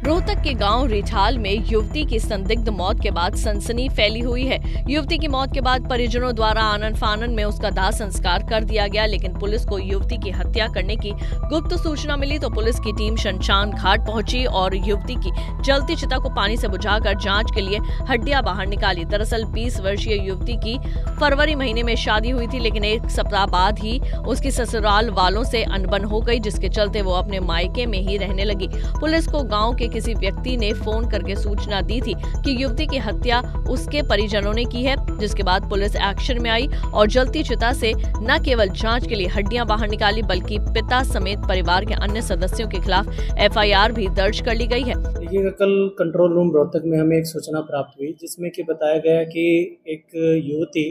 रोहतक के गांव रिठाल में युवती की संदिग्ध मौत के बाद सनसनी फैली हुई है। युवती की मौत के बाद परिजनों द्वारा आनन फानन में उसका दाह संस्कार कर दिया गया, लेकिन पुलिस को युवती की हत्या करने की गुप्त सूचना मिली तो पुलिस की टीम शमशान घाट पहुंची और युवती की जलती चिता को पानी से बुझाकर जांच के लिए हड्डियां बाहर निकाली। दरअसल 20 वर्षीय युवती की फरवरी महीने में शादी हुई थी, लेकिन एक सप्ताह बाद ही उसकी ससुराल वालों से अनबन हो गई, जिसके चलते वो अपने मायके में ही रहने लगी। पुलिस को गाँव के किसी व्यक्ति ने फोन करके सूचना दी थी कि युवती की हत्या उसके परिजनों ने की है, जिसके बाद पुलिस एक्शन में आई और जलती चिता से न केवल जांच के लिए हड्डियां बाहर निकाली, बल्कि पिता समेत परिवार के अन्य सदस्यों के खिलाफ एफआईआर भी दर्ज कर ली गई है। देखिएगा, कल कंट्रोल रूम रोहतक में हमें एक सूचना प्राप्त हुई जिसमें कि बताया गया कि एक युवती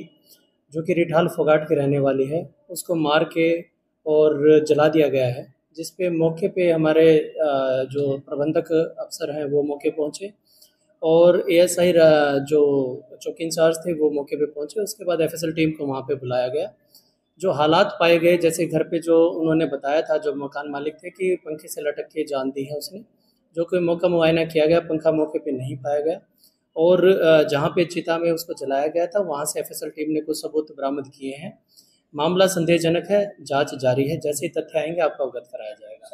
जो कि रिठाल फोगाट के रहने वाली है, उसको मार के और जला दिया गया है, जिस पे मौके पे हमारे जो प्रबंधक अफसर हैं वो मौके पहुंचे और एएसआई जो चौकी इंचार्ज थे वो मौके पे पहुंचे। उसके बाद एफएसएल टीम को वहां पे बुलाया गया। जो हालात पाए गए, जैसे घर पे जो उन्होंने बताया था, जो मकान मालिक थे, कि पंखे से लटक के जान दी है उसने। जो कोई मौका मुआयना किया गया, पंखा मौके पे नहीं पाया गया और जहाँ पे चिता में उसको जलाया गया था वहाँ से एफएसएल टीम ने कुछ सबूत बरामद किए हैं। मामला संदेहजनक है, जांच जारी है, जैसे ही तथ्य आएंगे आपको अवगत कराया जाएगा।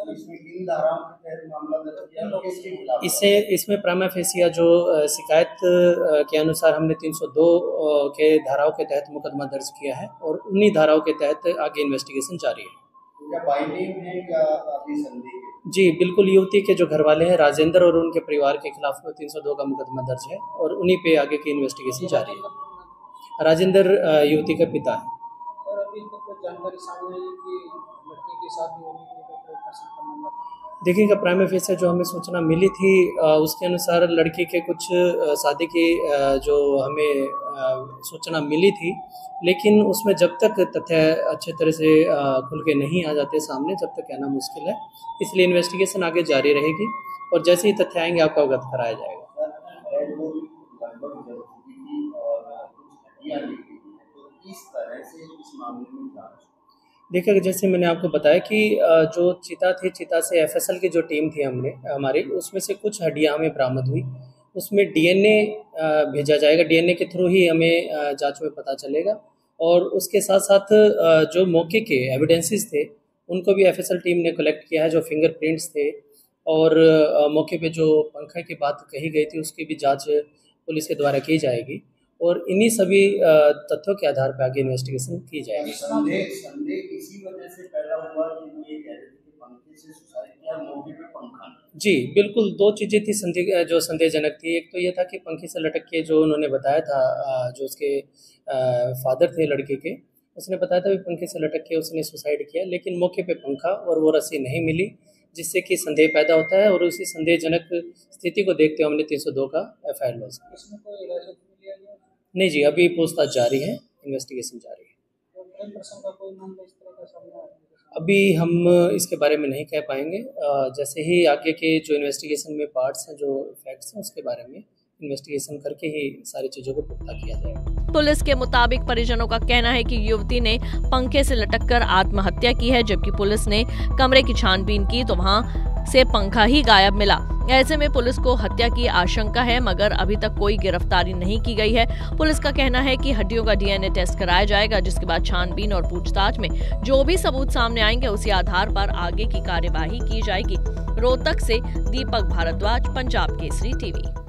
इसमें प्राइमा फेसिया जो शिकायत के अनुसार हमने 302 के धाराओं के तहत मुकदमा दर्ज किया है और उन्हीं धाराओं के तहत आगे इन्वेस्टिगेशन जारी है। जी बिल्कुल, युवती के जो घर वाले हैं राजेंद्र और उनके परिवार के खिलाफ 302 का मुकदमा दर्ज है और उन्हीं पे आगे की इन्वेस्टिगेशन जारी है। राजेंद्र युवती का पिता है। जानकारी सामने आई कि लड़की के साथ देखिएगा, प्राइमा फेसिया जो हमें सूचना मिली थी उसके अनुसार लड़की के कुछ शादी की जो हमें सूचना मिली थी, लेकिन उसमें जब तक तथ्य अच्छे तरह से खुल के नहीं आ जाते सामने, जब तक कहना मुश्किल है। इसलिए इन्वेस्टिगेशन आगे जारी रहेगी और जैसे ही तथ्य आएंगे आपको अवगत कराया जाएगा। देखिए, जैसे मैंने आपको बताया कि जो चिता थी, चिता से एफएसएल की जो टीम थी हमारी, उसमें से कुछ हड्डियां हमें बरामद हुई। उसमें डीएनए भेजा जाएगा, डीएनए के थ्रू ही हमें जांच में पता चलेगा और उसके साथ साथ जो मौके के एविडेंसेस थे उनको भी एफएसएल टीम ने कलेक्ट किया है। जो फिंगरप्रिंट्स थे और मौके पे जो पंखे की बात कही गई थी उसकी भी जाँच पुलिस के द्वारा की जाएगी और इन्हीं सभी तथ्यों के आधार पर आगे इन्वेस्टिगेशन की जाएगी। संदेह इसी वजह से पैदा हुआ कि वो ये कह रहे थे कि पंखे से सुसाइड किया, मौके पे पंखा। जी बिल्कुल, दो चीज़ें थी जो संदेहजनक थी। एक तो ये था कि पंखे से लटक के, जो उन्होंने बताया था, जो उसके फादर थे लड़के के, उसने बताया था कि पंखे से लटक के उसने सुसाइड किया, लेकिन मौके पे पंखा और वो रस्सी नहीं मिली, जिससे कि संदेह पैदा होता है और उसी संदेहजनक स्थिति को देखते हुए हमने 302 का एफआईआर लॉन्च किया। नहीं जी, अभी पूछताछ जारी है, इन्वेस्टिगेशन जारी है। अभी हम इसके बारे में नहीं कह पाएंगे। जैसे ही आगे के जो इन्वेस्टिगेशन में पार्ट्स हैं, जो फैक्ट्स हैं, उसके बारे में इन्वेस्टिगेशन करके ही सारी चीज़ों को पुख्ता किया जाएगा। पुलिस के मुताबिक परिजनों का कहना है कि युवती ने पंखे से लटककर आत्महत्या की है, जबकि पुलिस ने कमरे की छानबीन की तो वहां से पंखा ही गायब मिला। ऐसे में पुलिस को हत्या की आशंका है, मगर अभी तक कोई गिरफ्तारी नहीं की गई है। पुलिस का कहना है कि हड्डियों का डीएनए टेस्ट कराया जाएगा, जिसके बाद छानबीन और पूछताछ में जो भी सबूत सामने आएंगे उसी आधार पर आगे की कार्यवाही की जाएगी। रोहतक से दीपक भारद्वाज, पंजाब केसरी टीवी।